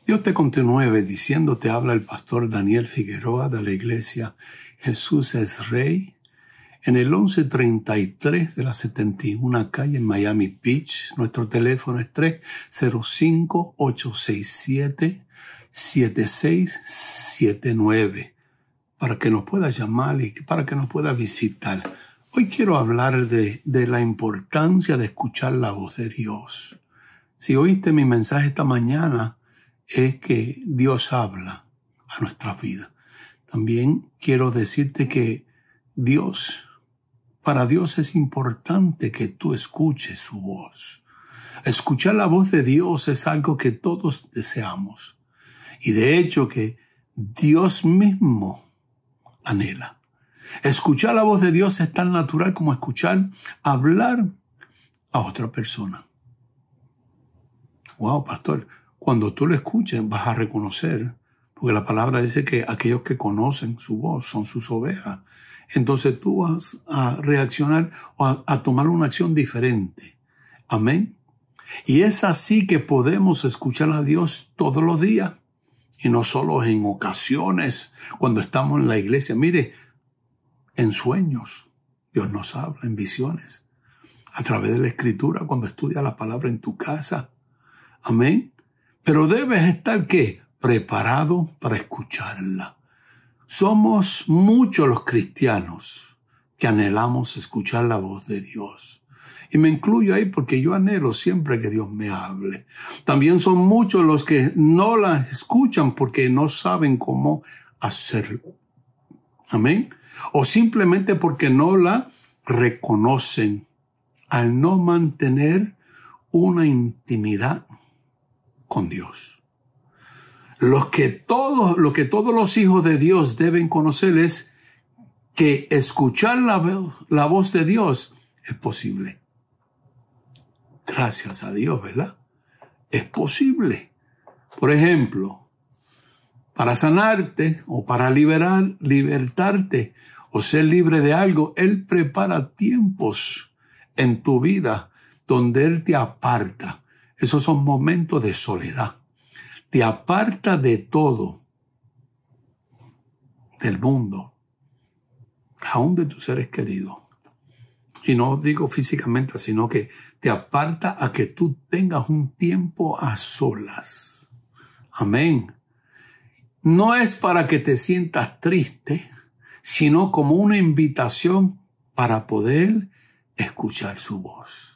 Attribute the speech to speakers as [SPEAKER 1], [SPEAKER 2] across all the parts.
[SPEAKER 1] Dios te continúe bendiciendo. Te habla el pastor Daniel Figueroa de la iglesia Jesús es Rey en el 1133 de la 71 calle en Miami Beach. Nuestro teléfono es 305-867-7679 para que nos pueda llamar y para que nos pueda visitar. Hoy quiero hablar de la importancia de escuchar la voz de Dios. Si oíste mi mensaje esta mañana, es que Dios habla a nuestras vidas. También quiero decirte que para Dios es importante que tú escuches su voz. Escuchar la voz de Dios es algo que todos deseamos. Y de hecho que Dios mismo anhela. Escuchar la voz de Dios es tan natural como escuchar hablar a otra persona. Wow, pastor, cuando tú lo escuches vas a reconocer, porque la palabra dice que aquellos que conocen su voz son sus ovejas. Entonces tú vas a reaccionar o a tomar una acción diferente. Amén. Y es así que podemos escuchar a Dios todos los días y no solo en ocasiones cuando estamos en la iglesia. Mire, en sueños Dios nos habla, en visiones, a través de la Escritura, cuando estudias la palabra en tu casa. Amén. Pero debes estar, ¿qué? Preparado para escucharla. Somos muchos los cristianos que anhelamos escuchar la voz de Dios. Y me incluyo ahí porque yo anhelo siempre que Dios me hable. También son muchos los que no la escuchan porque no saben cómo hacerlo. Amén. O simplemente porque no la reconocen al no mantener una intimidad con Dios. Lo que todos los hijos de Dios deben conocer es que escuchar la voz de Dios es posible. Gracias a Dios, ¿verdad? Es posible. Por ejemplo, para sanarte o para libertarte o ser libre de algo, Él prepara tiempos en tu vida donde Él te aparta. Esos son momentos de soledad. Te aparta de todo, del mundo, aún de tus seres queridos. Y no digo físicamente, sino que te aparta a que tú tengas un tiempo a solas. Amén. No es para que te sientas triste, sino como una invitación para poder escuchar su voz.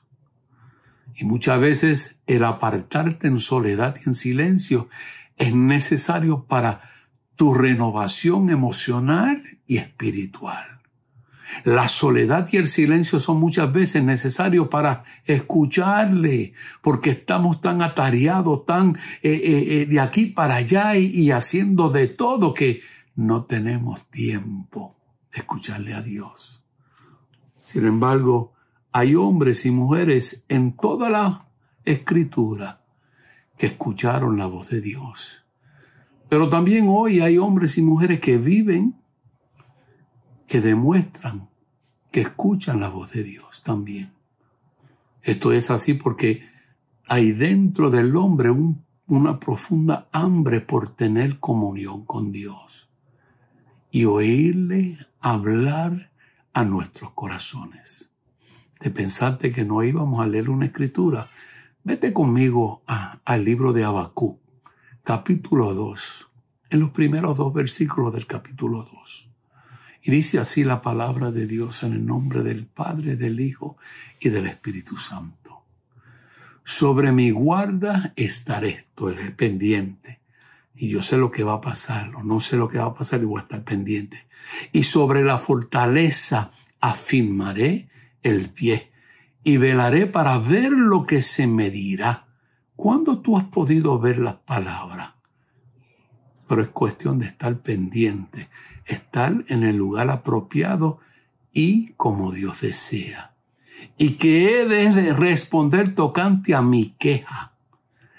[SPEAKER 1] Y muchas veces el apartarte en soledad y en silencio es necesario para tu renovación emocional y espiritual. La soledad y el silencio son muchas veces necesarios para escucharle, porque estamos tan atareados, tan de aquí para allá y haciendo de todo que no tenemos tiempo de escucharle a Dios. Sin embargo, hay hombres y mujeres en toda la Escritura que escucharon la voz de Dios. Pero también hoy hay hombres y mujeres que viven, que demuestran que escuchan la voz de Dios también. Esto es así porque hay dentro del hombre una profunda hambre por tener comunión con Dios y oírle hablar a nuestros corazones. De pensarte que no íbamos a leer una escritura, vete conmigo al libro de Habacuc, capítulo 2, en los primeros 2 versículos del capítulo 2. Y dice así la palabra de Dios en el nombre del Padre, del Hijo y del Espíritu Santo. Sobre mi guarda estaré, estaré pendiente. Y yo sé lo que va a pasar, o no sé lo que va a pasar y voy a estar pendiente. Y sobre la fortaleza afirmaré el pie y velaré para ver lo que se me dirá. ¿Cuándo tú has podido ver las palabras? Pero es cuestión de estar pendiente, estar en el lugar apropiado y como Dios desea. Y que he de responder tocante a mi queja.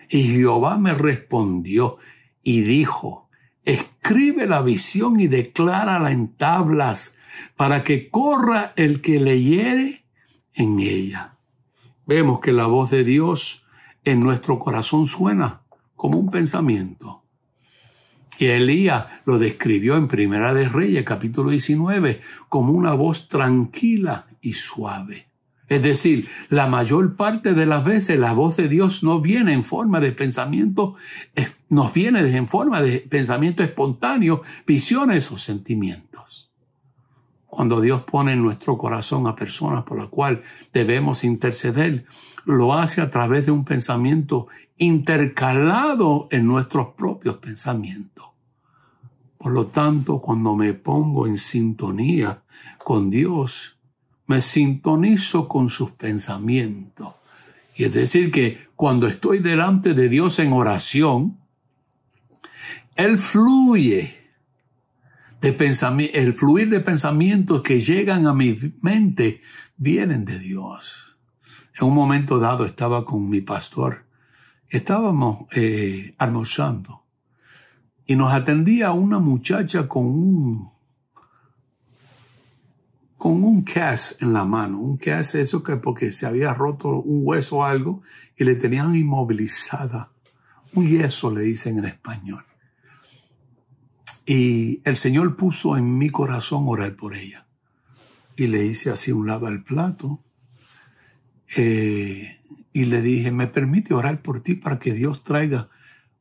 [SPEAKER 1] Y Jehová me respondió y dijo: escribe la visión y declárala en tablas, para que corra el que leyere en ella. Vemos que la voz de Dios en nuestro corazón suena como un pensamiento. Y Elías lo describió en Primera de Reyes, capítulo 19, como una voz tranquila y suave. Es decir, la mayor parte de las veces la voz de Dios no viene en forma de pensamiento, nos viene en forma de pensamiento espontáneo, visiones o sentimientos. Cuando Dios pone en nuestro corazón a personas por las cuales debemos interceder, lo hace a través de un pensamiento intercalado en nuestros propios pensamientos. Por lo tanto, cuando me pongo en sintonía con Dios, me sintonizo con sus pensamientos. Y es decir, que cuando estoy delante de Dios en oración, Él fluye de pensamientos, el fluir de pensamientos que llegan a mi mente vienen de Dios. En un momento dado estaba con mi pastor, estábamos almorzando y nos atendía una muchacha con un cast en la mano. Un cast es eso que porque se había roto un hueso o algo y le tenían inmovilizada. Un yeso le dicen en español. Y el Señor puso en mi corazón orar por ella. Y le hice así un lado al plato. Y le dije, ¿me permite orar por ti para que Dios traiga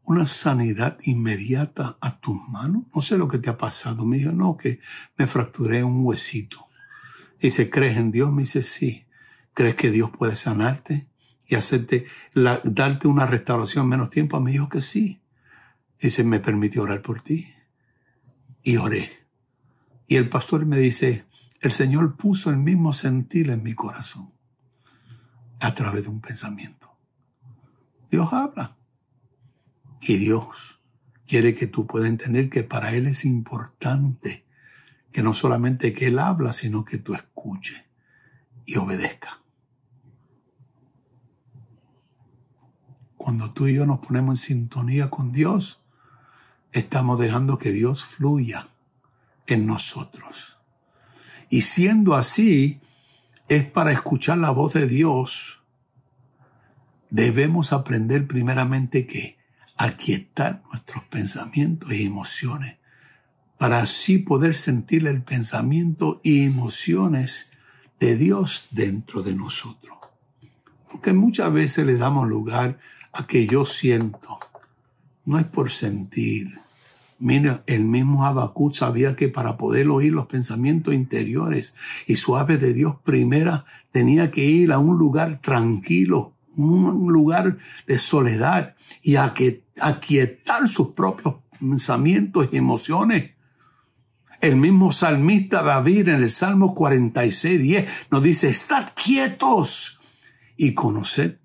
[SPEAKER 1] una sanidad inmediata a tus manos? No sé lo que te ha pasado. Me dijo, no, que me fracturé un huesito. Dice, ¿crees en Dios? Me dice, sí. ¿Crees que Dios puede sanarte y darte una restauración en menos tiempo? Me dijo que sí. Dice, ¿me permite orar por ti? Y oré. Y el pastor me dice, el Señor puso el mismo sentir en mi corazón a través de un pensamiento. Dios habla. Y Dios quiere que tú puedas entender que para Él es importante que no solamente que Él habla, sino que tú escuches y obedezcas. Cuando tú y yo nos ponemos en sintonía con Dios, estamos dejando que Dios fluya en nosotros. Y siendo así, es para escuchar la voz de Dios. Debemos aprender primeramente que aquietar nuestros pensamientos y emociones para así poder sentir el pensamiento y emociones de Dios dentro de nosotros. Porque muchas veces le damos lugar a que yo siento. No es por sentir. Mira, el mismo Habacuc sabía que para poder oír los pensamientos interiores y suaves de Dios primero tenía que ir a un lugar tranquilo, un lugar de soledad y aquietar sus propios pensamientos y emociones. El mismo salmista David en el Salmo 46:10 nos dice, estad quietos y conoced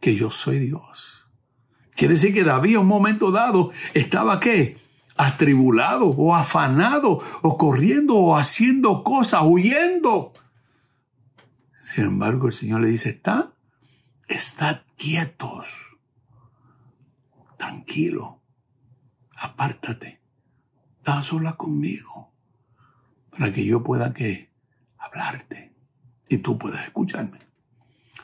[SPEAKER 1] que yo soy Dios. Quiere decir que David en un momento dado estaba ¿qué? Atribulado o afanado o corriendo o haciendo cosas, huyendo. Sin embargo, el Señor le dice, estad quietos, tranquilo, apártate, está sola conmigo para que yo pueda hablarte y tú puedas escucharme.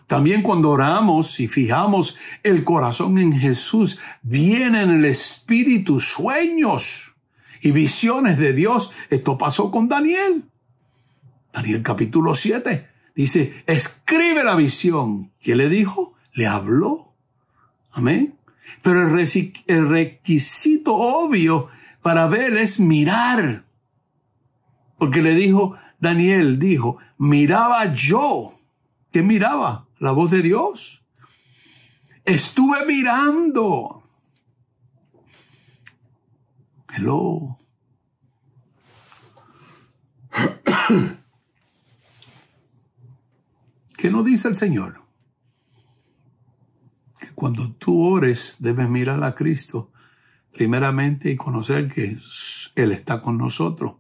[SPEAKER 1] También cuando oramos y fijamos el corazón en Jesús, vienen el Espíritu sueños y visiones de Dios. Esto pasó con Daniel. Daniel capítulo 7 dice, escribe la visión. ¿Qué le dijo? Le habló. Amén. Pero el requisito obvio para ver es mirar. Porque le dijo, Daniel dijo, miraba yo. ¿Qué miraba? La voz de Dios. Estuve mirando. Hello. ¿Qué nos dice el Señor? Que cuando tú ores debes mirar a Cristo primeramente y conocer que Él está con nosotros.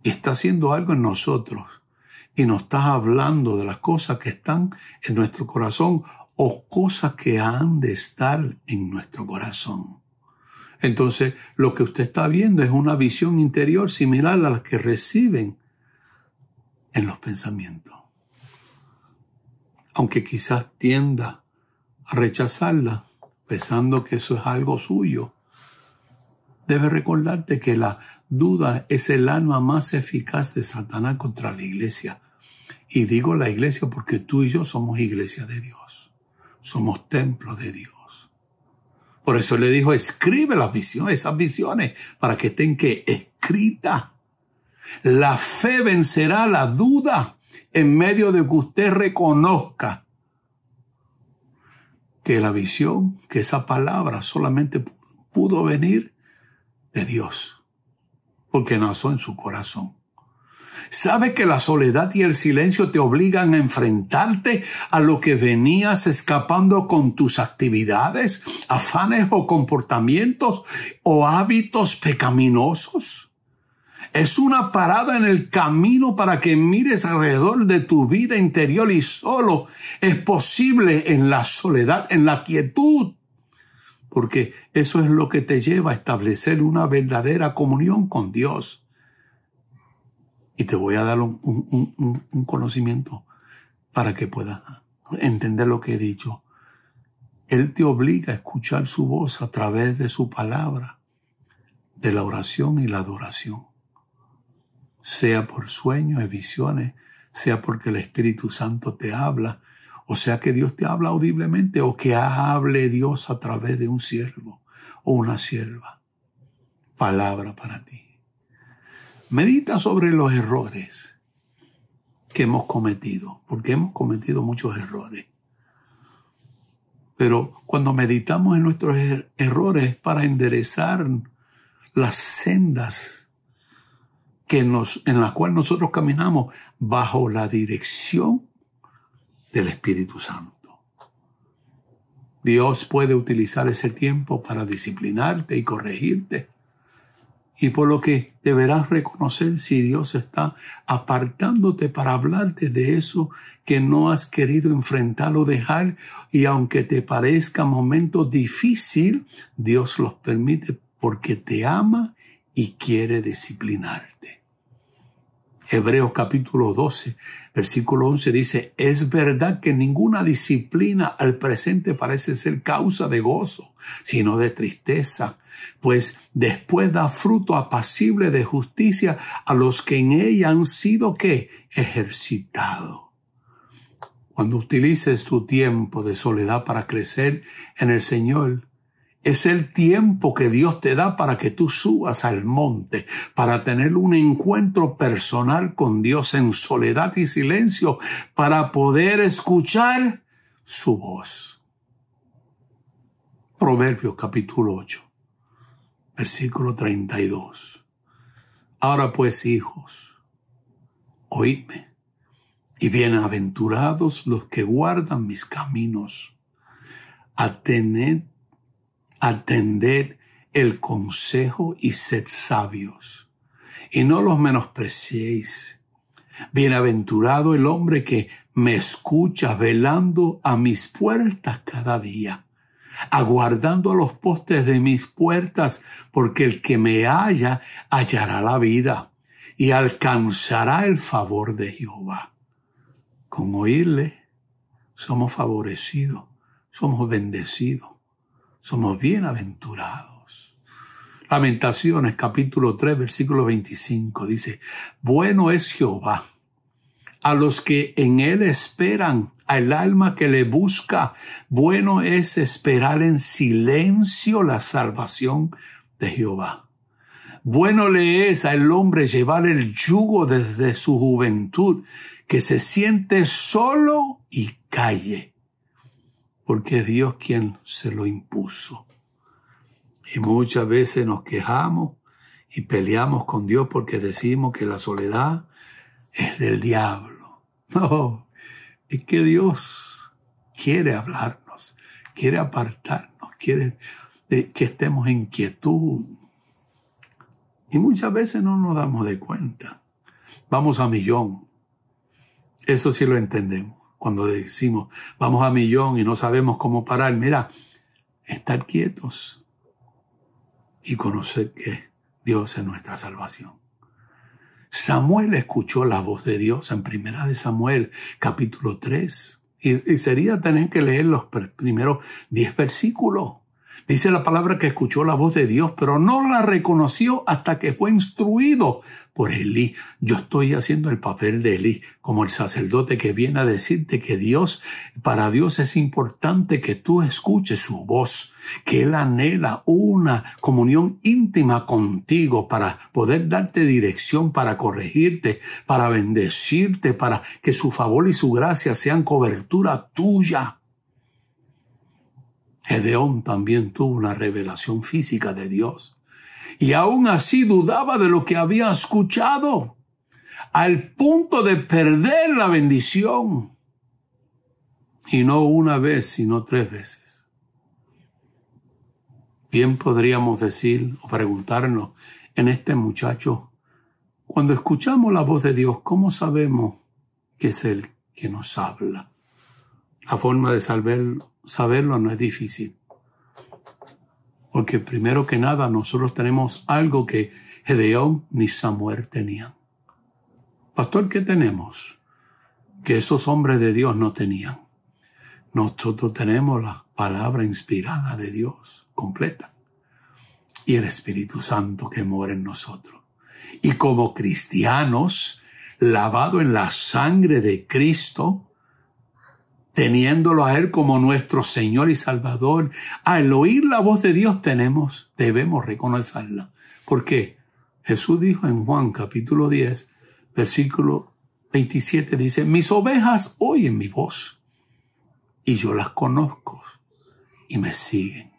[SPEAKER 1] Y está haciendo algo en nosotros. Y nos está hablando de las cosas que están en nuestro corazón o cosas que han de estar en nuestro corazón. Entonces, lo que usted está viendo es una visión interior similar a la que reciben en los pensamientos. Aunque quizás tienda a rechazarla, pensando que eso es algo suyo, debes recordarte que la duda es el arma más eficaz de Satanás contra la iglesia. Y digo la iglesia porque tú y yo somos iglesia de Dios. Somos templo de Dios. Por eso le dijo, escribe las visiones, esas visiones, para que estén escritas. La fe vencerá la duda en medio de que usted reconozca que la visión, que esa palabra solamente pudo venir de Dios, porque nació en su corazón. ¿Sabe que la soledad y el silencio te obligan a enfrentarte a lo que venías escapando con tus actividades, afanes o comportamientos o hábitos pecaminosos? Es una parada en el camino para que mires alrededor de tu vida interior y solo es posible en la soledad, en la quietud, porque eso es lo que te lleva a establecer una verdadera comunión con Dios. Y te voy a dar un conocimiento para que puedas entender lo que he dicho. Él te obliga a escuchar su voz a través de su palabra, de la oración y la adoración. Sea por sueños y visiones, sea porque el Espíritu Santo te habla, o sea que Dios te habla audiblemente, o que hable Dios a través de un siervo o una sierva. Palabra para ti. Medita sobre los errores que hemos cometido, porque hemos cometido muchos errores. Pero cuando meditamos en nuestros errores para enderezar las sendas en las cuales nosotros caminamos bajo la dirección del Espíritu Santo. Dios puede utilizar ese tiempo para disciplinarte y corregirte. Y por lo que deberás reconocer si Dios está apartándote para hablarte de eso que no has querido enfrentar o dejar, y aunque te parezca momento difícil, Dios los permite porque te ama y quiere disciplinarte. Hebreos capítulo 12, versículo 11 dice, es verdad que ninguna disciplina al presente parece ser causa de gozo, sino de tristeza, pues después da fruto apacible de justicia a los que en ella han sido, ¿qué? Ejercitados. Cuando utilices tu tiempo de soledad para crecer en el Señor, es el tiempo que Dios te da para que tú subas al monte, para tener un encuentro personal con Dios en soledad y silencio, para poder escuchar su voz. Proverbios capítulo 8. Versículo 32. Ahora pues, hijos, oídme, y bienaventurados los que guardan mis caminos. Atended el consejo y sed sabios, y no los menospreciéis. Bienaventurado el hombre que me escucha velando a mis puertas cada día, aguardando a los postes de mis puertas, porque el que me halla hallará la vida y alcanzará el favor de Jehová. Con oírle somos favorecidos, somos bendecidos, somos bienaventurados. Lamentaciones capítulo 3 versículo 25 dice, bueno es Jehová a los que en él esperan, al alma que le busca. Bueno es esperar en silencio la salvación de Jehová. Bueno le es al hombre llevar el yugo desde su juventud, que se siente solo y calle, porque es Dios quien se lo impuso. Y muchas veces nos quejamos y peleamos con Dios porque decimos que la soledad es del diablo. No, es que Dios quiere hablarnos, quiere apartarnos, quiere que estemos en quietud. Y muchas veces no nos damos de cuenta. Vamos a millón. Eso sí lo entendemos. Cuando decimos vamos a millón y no sabemos cómo parar, mira, estar quietos y conocer que Dios es nuestra salvación. Samuel escuchó la voz de Dios en 1 Samuel capítulo 3 Y sería tener que leer los primeros 10 versículos. Dice la palabra que escuchó la voz de Dios, pero no la reconoció hasta que fue instruido por Elí. Yo estoy haciendo el papel de Elí, como el sacerdote que viene a decirte que para Dios es importante que tú escuches su voz, que Él anhela una comunión íntima contigo para poder darte dirección, para corregirte, para bendecirte, para que su favor y su gracia sean cobertura tuya. Gedeón también tuvo una revelación física de Dios y aún así dudaba de lo que había escuchado, al punto de perder la bendición. Y no una vez, sino 3 veces. Bien podríamos decir o preguntarnos en este muchacho, cuando escuchamos la voz de Dios, ¿cómo sabemos que es Él que nos habla? La forma de saberlo no es difícil. Porque primero que nada nosotros tenemos algo que Gedeón ni Samuel tenían. Pastor, ¿qué tenemos? Que esos hombres de Dios no tenían. Nosotros tenemos la palabra inspirada de Dios completa y el Espíritu Santo que mora en nosotros. Y como cristianos, lavados en la sangre de Cristo, teniéndolo a Él como nuestro Señor y Salvador, al oír la voz de Dios debemos reconocerla. ¿Por qué? Jesús dijo en Juan capítulo 10, versículo 27, dice, mis ovejas oyen mi voz y yo las conozco y me siguen.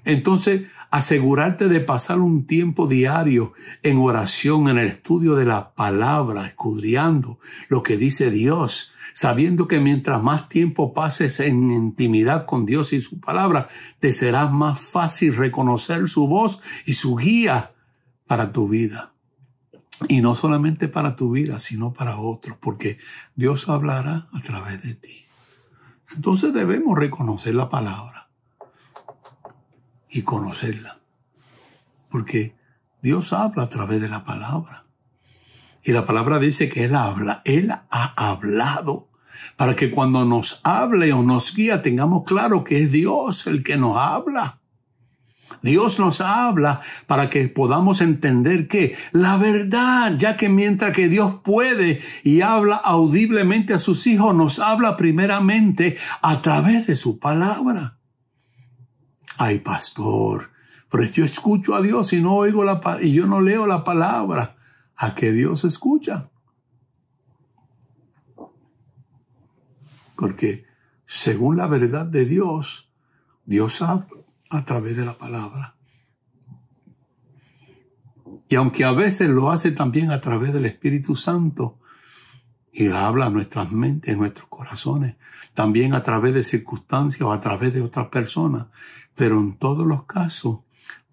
[SPEAKER 1] Entonces, asegurarte de pasar un tiempo diario en oración, en el estudio de la palabra, escudriñando lo que dice Dios, sabiendo que mientras más tiempo pases en intimidad con Dios y su palabra, te será más fácil reconocer su voz y su guía para tu vida. Y no solamente para tu vida, sino para otros, porque Dios hablará a través de ti. Entonces debemos reconocer la palabra y conocerla, porque Dios habla a través de la palabra. Y la palabra dice que Él habla, Él ha hablado, para que cuando nos hable o nos guía tengamos claro que es Dios el que nos habla. Dios nos habla para que podamos entender que la verdad, ya que mientras que Dios puede y habla audiblemente a sus hijos, nos habla primeramente a través de su palabra. Ay, pastor, pero yo escucho a Dios y no oigo y yo no leo la palabra. ¿A qué Dios escucha? Porque según la verdad de Dios, Dios habla a través de la palabra. Y aunque a veces lo hace también a través del Espíritu Santo, y habla a nuestras mentes, a nuestros corazones, también a través de circunstancias o a través de otras personas, pero en todos los casos,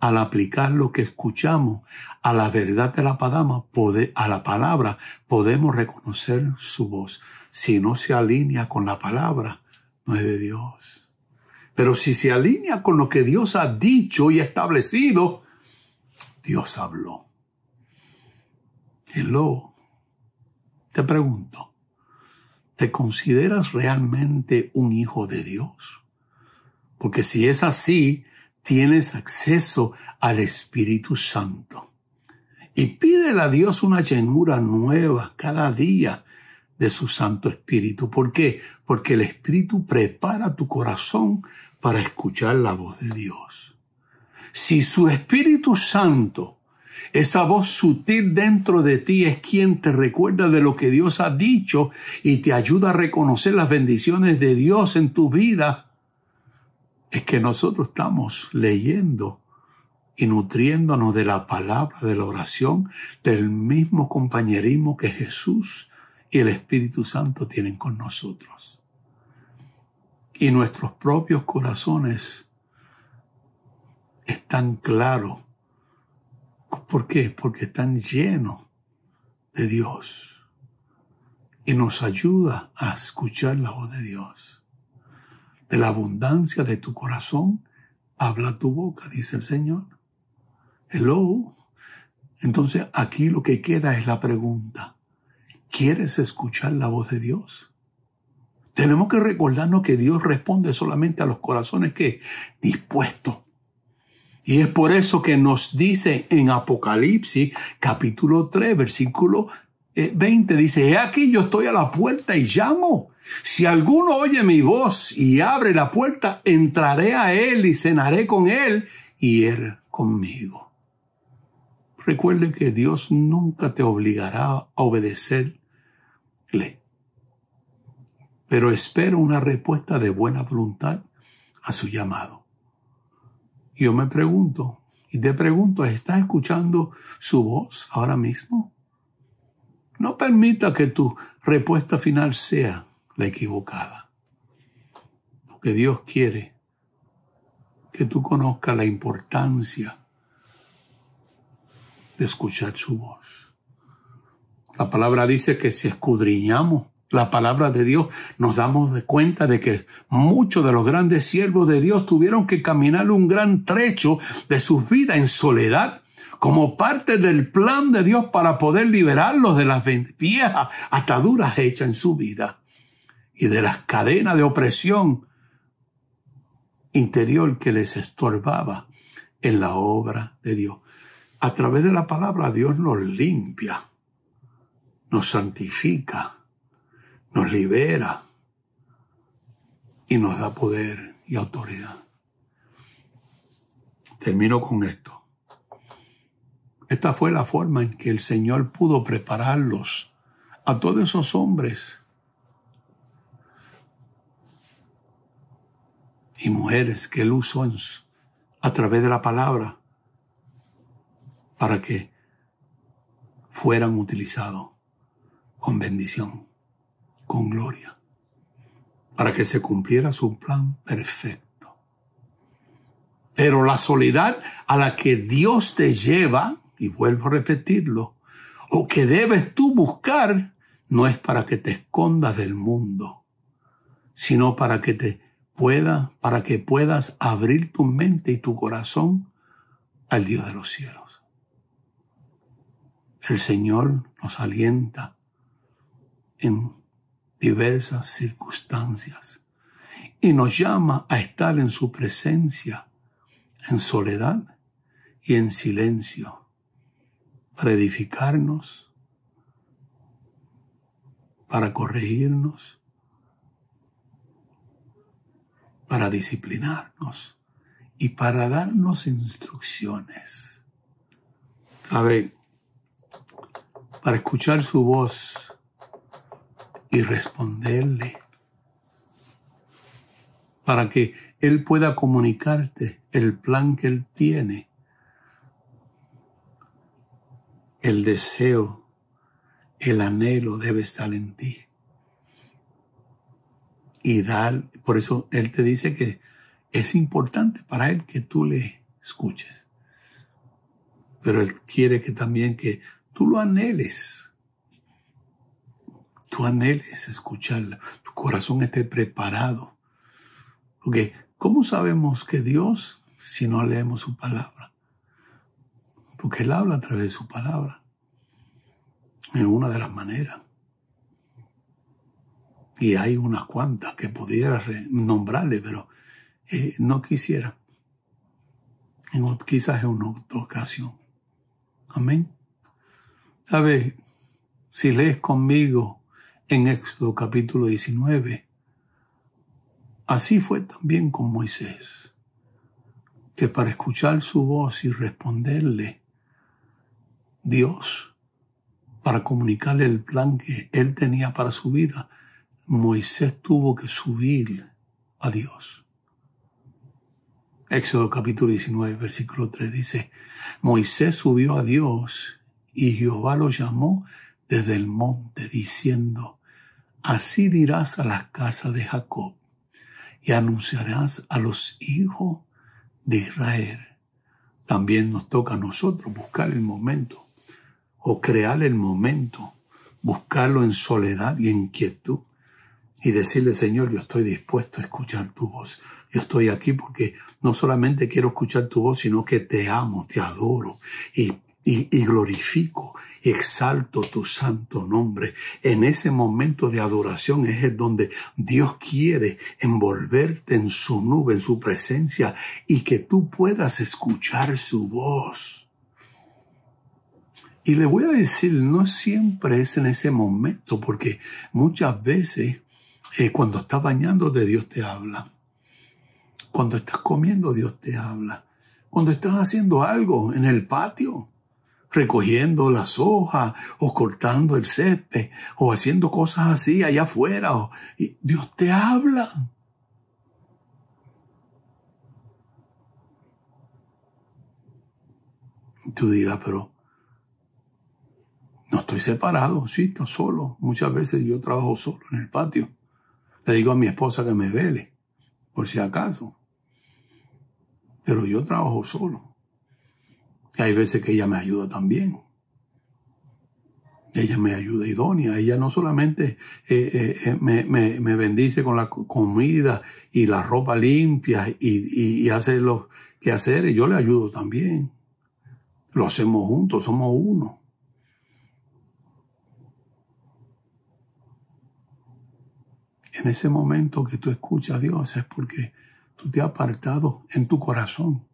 [SPEAKER 1] al aplicar lo que escuchamos a la verdad de la palabra, podemos reconocer su voz. Si no se alinea con la palabra, no es de Dios. Pero si se alinea con lo que Dios ha dicho y establecido, Dios habló. Hello, te pregunto, ¿te consideras realmente un hijo de Dios? Porque si es así, tienes acceso al Espíritu Santo. Y pídele a Dios una llenura nueva cada día de su Santo Espíritu. ¿Por qué? Porque el Espíritu prepara tu corazón para escuchar la voz de Dios. Si su Espíritu Santo, esa voz sutil dentro de ti, es quien te recuerda de lo que Dios ha dicho y te ayuda a reconocer las bendiciones de Dios en tu vida, es que nosotros estamos leyendo y nutriéndonos de la palabra, de la oración, del mismo compañerismo que Jesús y el Espíritu Santo tienen con nosotros. Y nuestros propios corazones están claros. ¿Por qué? Porque están llenos de Dios y nos ayuda a escuchar la voz de Dios. De la abundancia de tu corazón habla tu boca, dice el Señor. Hello. Entonces aquí lo que queda es la pregunta. ¿Quieres escuchar la voz de Dios? Tenemos que recordarnos que Dios responde solamente a los corazones que dispuestos. Y es por eso que nos dice en Apocalipsis, capítulo 3, versículo 20, dice: he aquí yo estoy a la puerta y llamo. Si alguno oye mi voz y abre la puerta, entraré a él y cenaré con él y él conmigo. Recuerde que Dios nunca te obligará a obedecerle, pero espera una respuesta de buena voluntad a su llamado. Yo me pregunto, y te pregunto, ¿estás escuchando su voz ahora mismo? No permita que tu respuesta final sea la equivocada, porque Dios quiere que tú conozcas la importancia de escuchar su voz. La palabra dice que si escudriñamos la palabra de Dios, nos damos cuenta de que muchos de los grandes siervos de Dios tuvieron que caminar un gran trecho de sus vidas en soledad, como parte del plan de Dios para poder liberarlos de las viejas ataduras hechas en su vida y de las cadenas de opresión interior que les estorbaba en la obra de Dios. A través de la palabra, Dios nos limpia, nos santifica, nos libera y nos da poder y autoridad. Termino con esto. Esta fue la forma en que el Señor pudo prepararlos a todos esos hombres y mujeres que Él usó a través de la palabra para que fueran utilizados con bendición, con gloria, para que se cumpliera su plan perfecto. Pero la soledad a la que Dios te lleva, y vuelvo a repetirlo, o que debes tú buscar, no es para que te escondas del mundo, sino para que puedas abrir tu mente y tu corazón al Dios de los cielos. El Señor nos alienta en diversas circunstancias y nos llama a estar en su presencia, en soledad y en silencio, para edificarnos, para corregirnos, para disciplinarnos y para darnos instrucciones. ¿Sabe? Para escuchar su voz y responderle, para que Él pueda comunicarte el plan que Él tiene. El deseo, el anhelo debe estar en ti. Y por eso Él te dice que es importante para Él que tú le escuches. Pero Él quiere que también que tú lo anheles. Tú anheles escucharla. Tu corazón esté preparado. Porque ¿cómo sabemos que Dios si no leemos su palabra? Porque Él habla a través de su palabra. En una de las maneras. Y hay unas cuantas que pudiera nombrarle, pero no quisiera. Quizás en una otra ocasión. Amén. ¿Sabe? Si lees conmigo en Éxodo capítulo 19, así fue también con Moisés, que para escuchar su voz y responderle, Dios, para comunicarle el plan que Él tenía para su vida, Moisés tuvo que subir a Dios. Éxodo capítulo 19, versículo 3 dice: Moisés subió a Dios y Jehová lo llamó desde el monte, diciendo: así dirás a las casas de Jacob y anunciarás a los hijos de Israel. También nos toca a nosotros buscar el momento o crear el momento, buscarlo en soledad y en quietud y decirle: Señor, yo estoy dispuesto a escuchar tu voz. Yo estoy aquí porque no solamente quiero escuchar tu voz, sino que te amo, te adoro y y glorifico y exalto tu santo nombre. En ese momento de adoración es donde Dios quiere envolverte en su nube, en su presencia, y que tú puedas escuchar su voz. Y le voy a decir, no siempre es en ese momento, porque muchas veces cuando estás bañándote, Dios te habla. Cuando estás comiendo, Dios te habla. Cuando estás haciendo algo en el patio, recogiendo las hojas o cortando el césped o haciendo cosas así allá afuera, y Dios te habla. Y tú dirás, pero no estoy separado, sí, estoy solo. Muchas veces yo trabajo solo en el patio. Le digo a mi esposa que me vele, por si acaso. Pero yo trabajo solo. Y hay veces que ella me ayuda también. Ella me ayuda idónea. Ella no solamente me bendice con la comida y la ropa limpia y hace los quehaceres. Yo le ayudo también. Lo hacemos juntos, somos uno. En ese momento que tú escuchas a Dios es porque tú te has apartado en tu corazón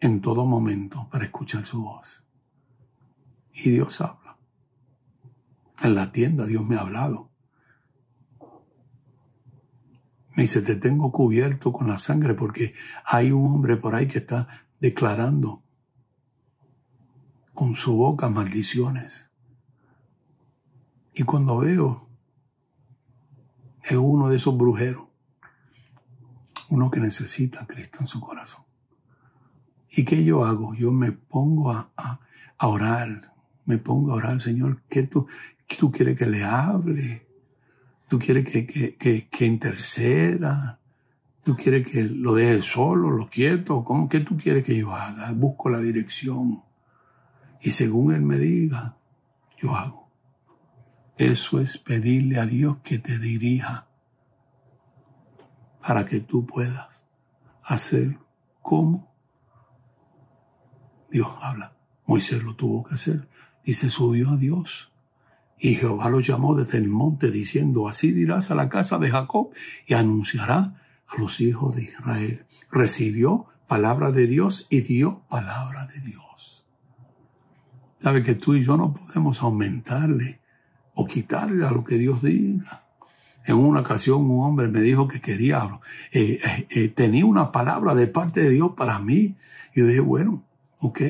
[SPEAKER 1] en todo momento para escuchar su voz. Y Dios habla. En la tienda Dios me ha hablado. Me dice, te tengo cubierto con la sangre porque hay un hombre por ahí que está declarando con su boca maldiciones. Y cuando veo, es uno de esos brujeros, uno que necesita a Cristo en su corazón. ¿Y qué yo hago? Yo me pongo a orar, Señor, ¿qué tú quieres que le hable? ¿Tú quieres que interceda? ¿Tú quieres que lo deje solo, lo quieto? ¿Qué tú quieres que yo haga? Busco la dirección. Y según Él me diga, yo hago. Eso es pedirle a Dios que te dirija para que tú puedas hacer como Dios habla. Moisés lo tuvo que hacer. Dice, subió a Dios. Y Jehová lo llamó desde el monte diciendo, así dirás a la casa de Jacob y anunciará a los hijos de Israel. Recibió palabra de Dios y dio palabra de Dios. Sabe que tú y yo no podemos aumentarle o quitarle a lo que Dios diga. En una ocasión un hombre me dijo que quería, tenía una palabra de parte de Dios para mí. Y yo dije, bueno, ok.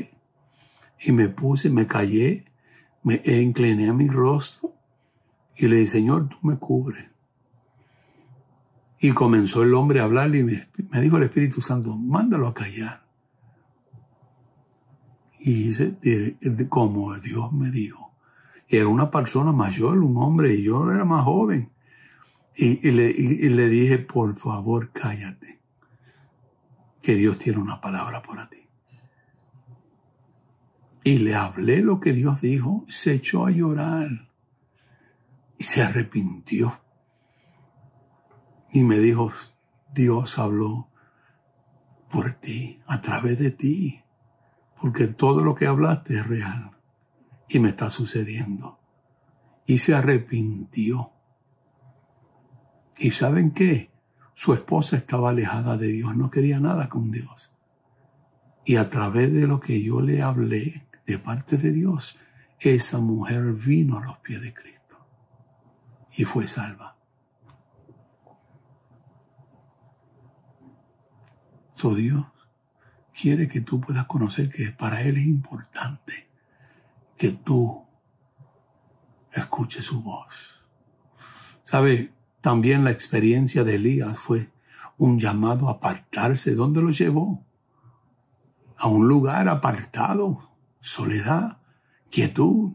[SPEAKER 1] Y me callé, me incliné a mi rostro y le dije, Señor, tú me cubres. Y comenzó el hombre a hablar y me dijo el Espíritu Santo, mándalo a callar. Y hice como Dios me dijo. Y era una persona mayor, un hombre, y yo era más joven. Y le dije, por favor, cállate, que Dios tiene una palabra para ti. Y le hablé lo que Dios dijo, se echó a llorar y se arrepintió. Y me dijo, Dios habló por ti, a través de ti, porque todo lo que hablaste es real y me está sucediendo. Y se arrepintió. ¿Y saben qué? Su esposa estaba alejada de Dios, no quería nada con Dios. Y a través de lo que yo le hablé de parte de Dios, esa mujer vino a los pies de Cristo y fue salva. So Dios quiere que tú puedas conocer que para Él es importante que tú escuches su voz. ¿Sabe? También la experiencia de Elías fue un llamado a apartarse. ¿Dónde lo llevó? A un lugar apartado, soledad, quietud.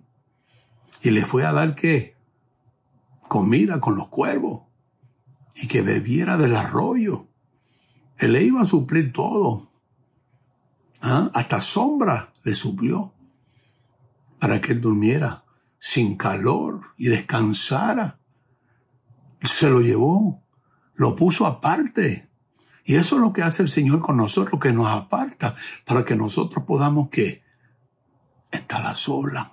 [SPEAKER 1] Y le fue a dar, ¿qué? Comida con los cuervos. Y que bebiera del arroyo. Él le iba a suplir todo. Hasta sombra le suplió. Para que él durmiera sin calor y descansara. Se lo llevó, lo puso aparte. Y eso es lo que hace el Señor con nosotros, que nos aparta para que nosotros podamos, ¿qué? estar a solas.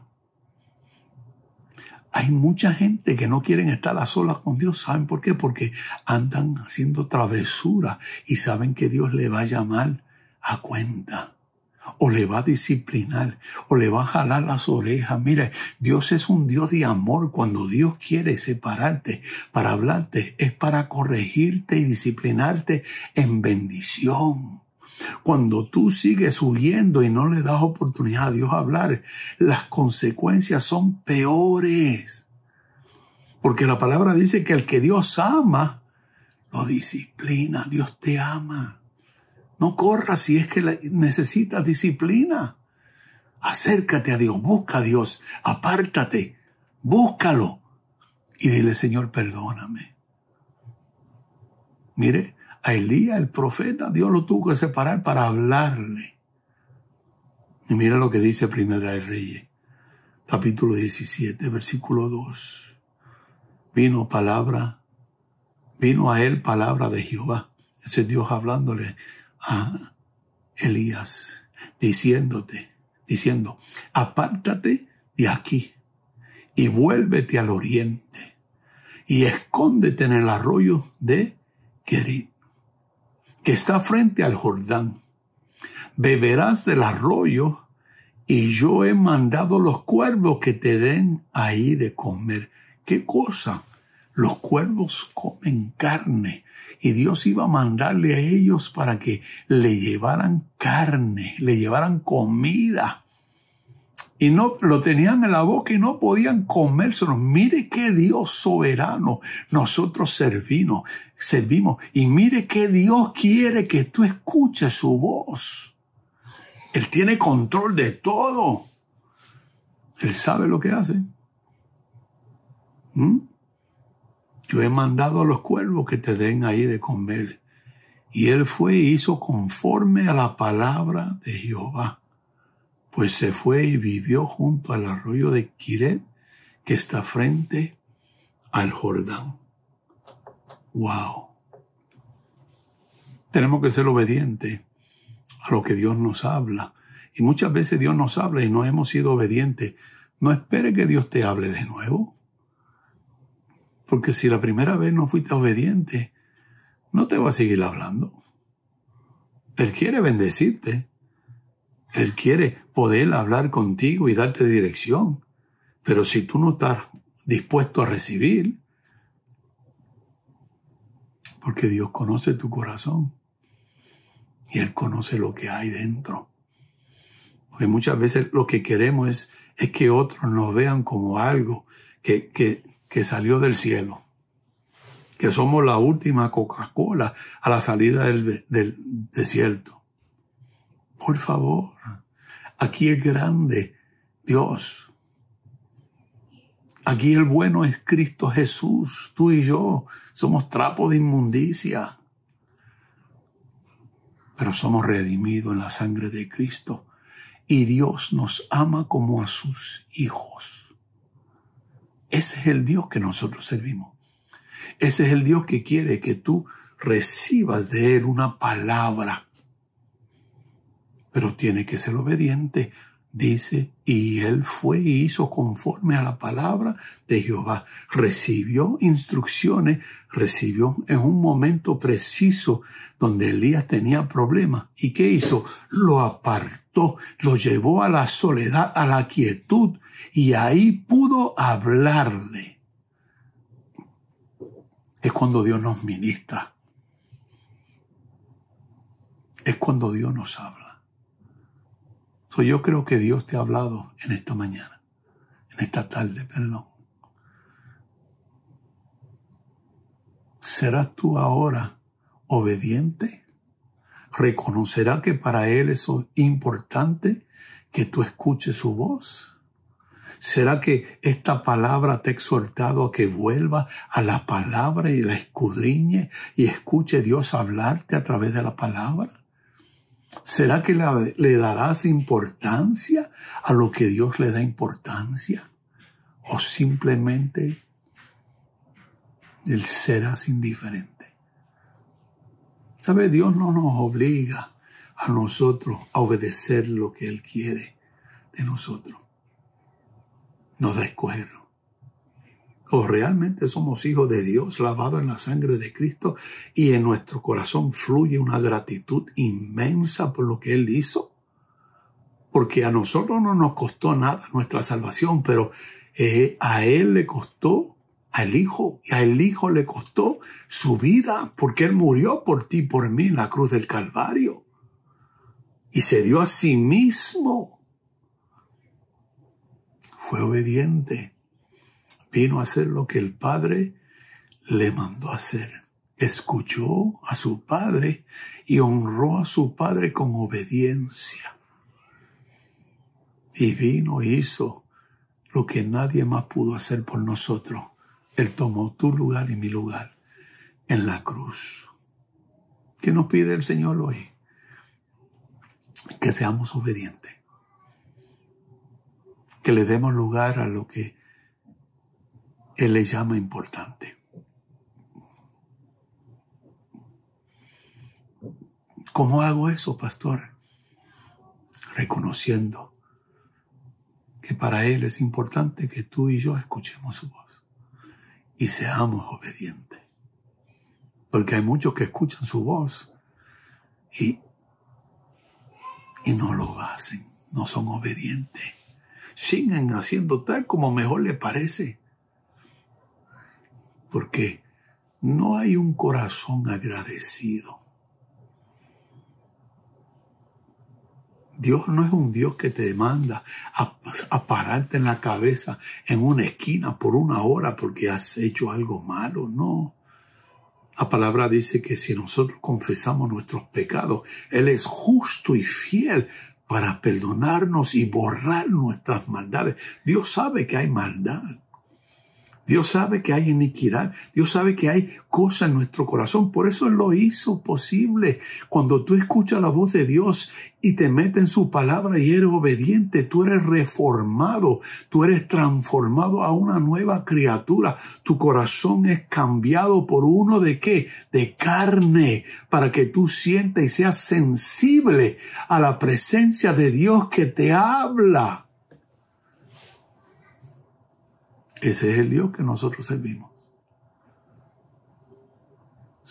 [SPEAKER 1] Hay mucha gente que no quieren estar a solas con Dios. ¿Saben por qué? Porque andan haciendo travesuras y saben que Dios le va a llamar a cuenta, o le va a disciplinar, o le va a jalar las orejas. Mira, Dios es un Dios de amor. Cuando Dios quiere separarte para hablarte, es para corregirte y disciplinarte en bendición. Cuando tú sigues huyendo y no le das oportunidad a Dios a hablar, las consecuencias son peores. Porque la palabra dice que el que Dios ama, lo disciplina. Dios te ama. No corras si es que necesitas disciplina. Acércate a Dios, busca a Dios, apártate, búscalo y dile: Señor, perdóname. Mire, a Elías, el profeta, Dios lo tuvo que separar para hablarle. Y mira lo que dice Primera de Reyes, capítulo 17, versículo 2. Vino a él palabra de Jehová. Ese es Dios hablándole a Elías, diciendo: apártate de aquí y vuélvete al oriente y escóndete en el arroyo de Kerit, que está frente al Jordán. Beberás del arroyo y yo he mandado los cuervos que te den ahí de comer. ¿Qué cosa? Los cuervos comen carne. Y Dios iba a mandarle a ellos para que le llevaran carne, le llevaran comida. Y no lo tenían en la boca y no podían comérselo. Mire qué Dios soberano nosotros servimos. Y mire qué Dios quiere que tú escuches su voz. Él tiene control de todo. Él sabe lo que hace. Yo he mandado a los cuervos que te den ahí de comer. Y él fue y hizo conforme a la palabra de Jehová. Pues se fue y vivió junto al arroyo de Kerit, que está frente al Jordán. ¡Wow! Tenemos que ser obedientes a lo que Dios nos habla. Y muchas veces Dios nos habla y no hemos sido obedientes. No espere que Dios te hable de nuevo. Porque si la primera vez no fuiste obediente, no te va a seguir hablando. Él quiere bendecirte. Él quiere poder hablar contigo y darte dirección. Pero si tú no estás dispuesto a recibir, porque Dios conoce tu corazón y Él conoce lo que hay dentro. Porque muchas veces lo que queremos es que otros nos vean como algo que salió del cielo. Que somos la última Coca-Cola a la salida del desierto. Por favor, aquí es grande Dios. Aquí el bueno es Cristo Jesús. Tú y yo somos trapos de inmundicia. Pero somos redimidos en la sangre de Cristo. Y Dios nos ama como a sus hijos. Ese es el Dios que nosotros servimos. Ese es el Dios que quiere que tú recibas de Él una palabra. Pero tiene que ser obediente. Dice, y él fue y hizo conforme a la palabra de Jehová. Recibió instrucciones, recibió en un momento preciso donde Elías tenía problemas. ¿Y qué hizo? Lo apartó, lo llevó a la soledad, a la quietud, y ahí pudo hablarle. Es cuando Dios nos ministra. Es cuando Dios nos habla. Yo creo que Dios te ha hablado en esta mañana, en esta tarde, perdón. ¿Serás tú ahora obediente? ¿Reconocerá que para Él es importante que tú escuches su voz? ¿Será que esta palabra te ha exhortado a que vuelva a la palabra y la escudriñe y escuche Dios hablarte a través de la palabra? ¿Será que le darás importancia a lo que Dios le da importancia? ¿O simplemente serás indiferente? ¿Sabe? Dios no nos obliga a nosotros a obedecer lo que Él quiere. de nosotros. Nos da a escogerlo. O realmente somos hijos de Dios, lavados en la sangre de Cristo, y en nuestro corazón fluye una gratitud inmensa por lo que Él hizo. Porque a nosotros no nos costó nada nuestra salvación, pero a Él le costó, al Hijo, y a el Hijo le costó su vida, porque Él murió por ti y por mí en la cruz del Calvario. Y se dio a sí mismo. Fue obediente. Vino a hacer lo que el Padre le mandó hacer. Escuchó a su Padre y honró a su Padre con obediencia. Y vino e hizo lo que nadie más pudo hacer por nosotros. Él tomó tu lugar y mi lugar en la cruz. ¿Qué nos pide el Señor hoy? Que seamos obedientes. Que le demos lugar a lo que Él le llama importante. ¿Cómo hago eso, pastor? Reconociendo que para Él es importante que tú y yo escuchemos su voz y seamos obedientes. Porque hay muchos que escuchan su voz y no lo hacen, no son obedientes. Siguen haciendo tal como mejor les parece. Porque no hay un corazón agradecido. Dios no es un Dios que te manda a pararte en la cabeza en una esquina por una hora porque has hecho algo malo, no. La palabra dice que si nosotros confesamos nuestros pecados, Él es justo y fiel para perdonarnos y borrar nuestras maldades. Dios sabe que hay maldad. Dios sabe que hay iniquidad. Dios sabe que hay cosas en nuestro corazón. Por eso Él lo hizo posible. Cuando tú escuchas la voz de Dios y te metes en su palabra y eres obediente, tú eres reformado. Tú eres transformado a una nueva criatura. Tu corazón es cambiado por uno ¿de qué? De carne, para que tú sientas y seas sensible a la presencia de Dios que te habla. Ese es el Dios que nosotros servimos.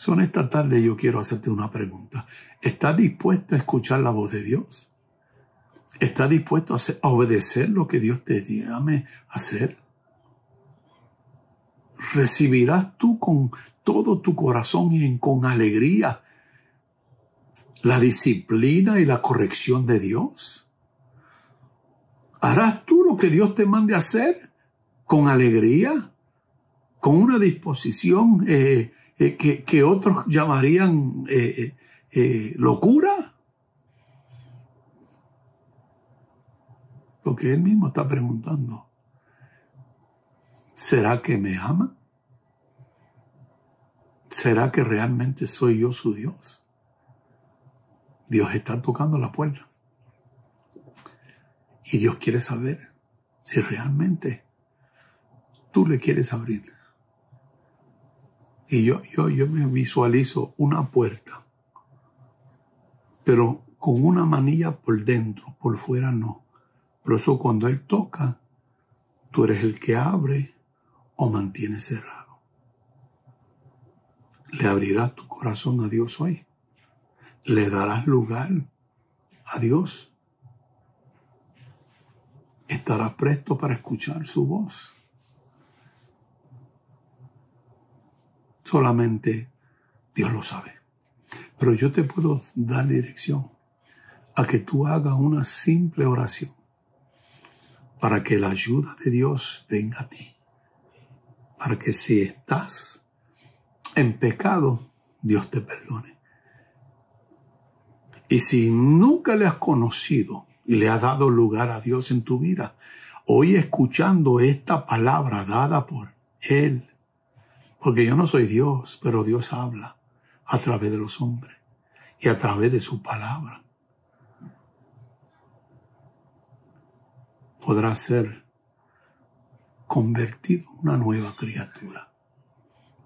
[SPEAKER 1] En esta tarde yo quiero hacerte una pregunta. ¿Estás dispuesto a escuchar la voz de Dios? ¿Estás dispuesto a obedecer lo que Dios te llame a hacer? ¿Recibirás tú con todo tu corazón y con alegría la disciplina y la corrección de Dios? ¿Harás tú lo que Dios te mande a hacer? Con alegría, con una disposición que otros llamarían locura. Porque Él mismo está preguntando, ¿será que me ama? ¿Será que realmente soy yo su Dios? Dios está tocando la puerta. Y Dios quiere saber si realmente tú le quieres abrir. Y yo me visualizo una puerta, pero con una manilla por dentro, por fuera no. Por eso cuando Él toca, tú eres el que abre o mantiene cerrado. ¿Le abrirás tu corazón a Dios hoy? ¿Le darás lugar a Dios? ¿Estarás presto para escuchar su voz? Solamente Dios lo sabe. Pero yo te puedo dar dirección a que tú hagas una simple oración para que la ayuda de Dios venga a ti. Para que si estás en pecado, Dios te perdone. Y si nunca le has conocido y le has dado lugar a Dios en tu vida, hoy escuchando esta palabra dada por Él, porque yo no soy Dios, pero Dios habla a través de los hombres y a través de su palabra. Podrás ser convertido en una nueva criatura.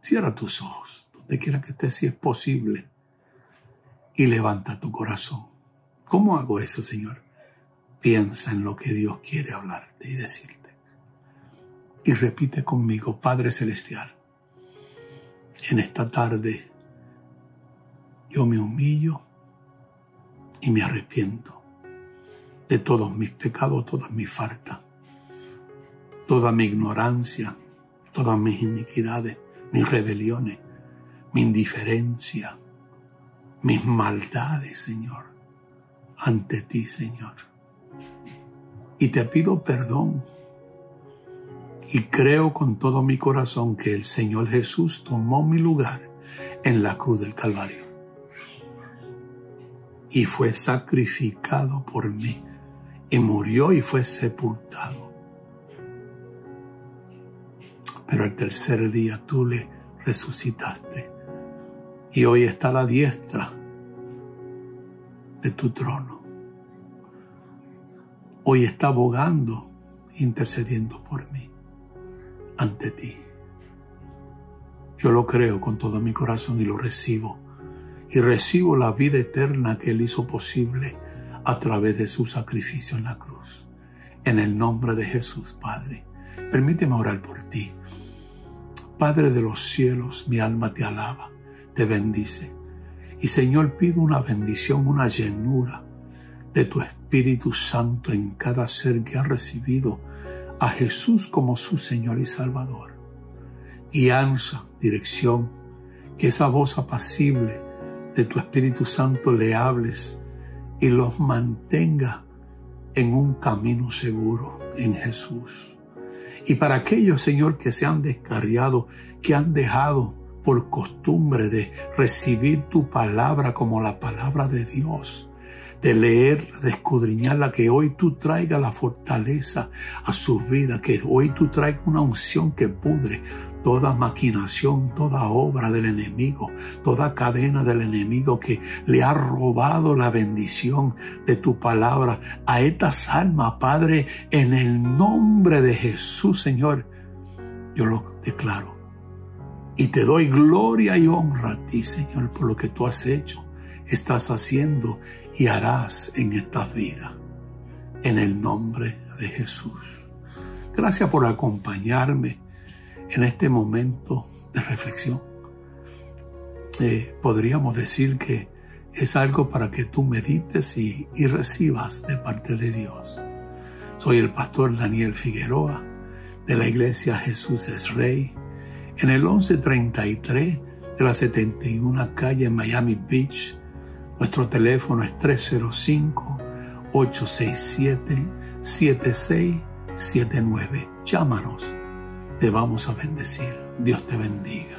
[SPEAKER 1] Cierra tus ojos, donde quiera que estés, si es posible, y levanta tu corazón. ¿Cómo hago eso, Señor? piensa en lo que Dios quiere hablarte y decirte. Y repite conmigo: Padre Celestial, en esta tarde yo me humillo y me arrepiento de todos mis pecados, todas mis faltas, toda mi ignorancia, todas mis iniquidades, mis rebeliones, mi indiferencia, mis maldades, Señor, ante ti, Señor. Y te pido perdón. Y creo con todo mi corazón que el Señor Jesús tomó mi lugar en la cruz del Calvario. Y fue sacrificado por mí. Y murió y fue sepultado. Pero al tercer día tú le resucitaste. Y hoy está a la diestra de tu trono. Hoy está abogando, intercediendo por mí ante ti. Yo lo creo con todo mi corazón y lo recibo. Y recibo la vida eterna que Él hizo posible a través de su sacrificio en la cruz. En el nombre de Jesús, Padre, permíteme orar por ti. Padre de los cielos, mi alma te alaba, te bendice. Y Señor, pido una bendición, una llenura de tu Espíritu Santo en cada ser que ha recibido a Jesús como su Señor y Salvador. Guianza, dirección, que esa voz apacible de tu Espíritu Santo le hables y los mantenga en un camino seguro en Jesús. Y para aquellos, Señor, que se han descarriado, que han dejado por costumbre de recibir tu palabra como la palabra de Dios, de leerla, de escudriñarla, que hoy tú traigas la fortaleza a su vida, que hoy tú traigas una unción que pudre toda maquinación, toda obra del enemigo, toda cadena del enemigo que le ha robado la bendición de tu palabra a estas almas, Padre, en el nombre de Jesús, Señor, yo lo declaro. Y te doy gloria y honra a ti, Señor, por lo que tú has hecho, estás haciendo y harás en estas vidas. En el nombre de Jesús. Gracias por acompañarme en este momento de reflexión. Podríamos decir que es algo para que tú medites y recibas de parte de Dios. Soy el pastor Daniel Figueroa de la iglesia Jesús es Rey en el 1133 de la 71 calle en Miami Beach. Nuestro teléfono es 305-867-7679. Llámanos. Te vamos a bendecir. Dios te bendiga.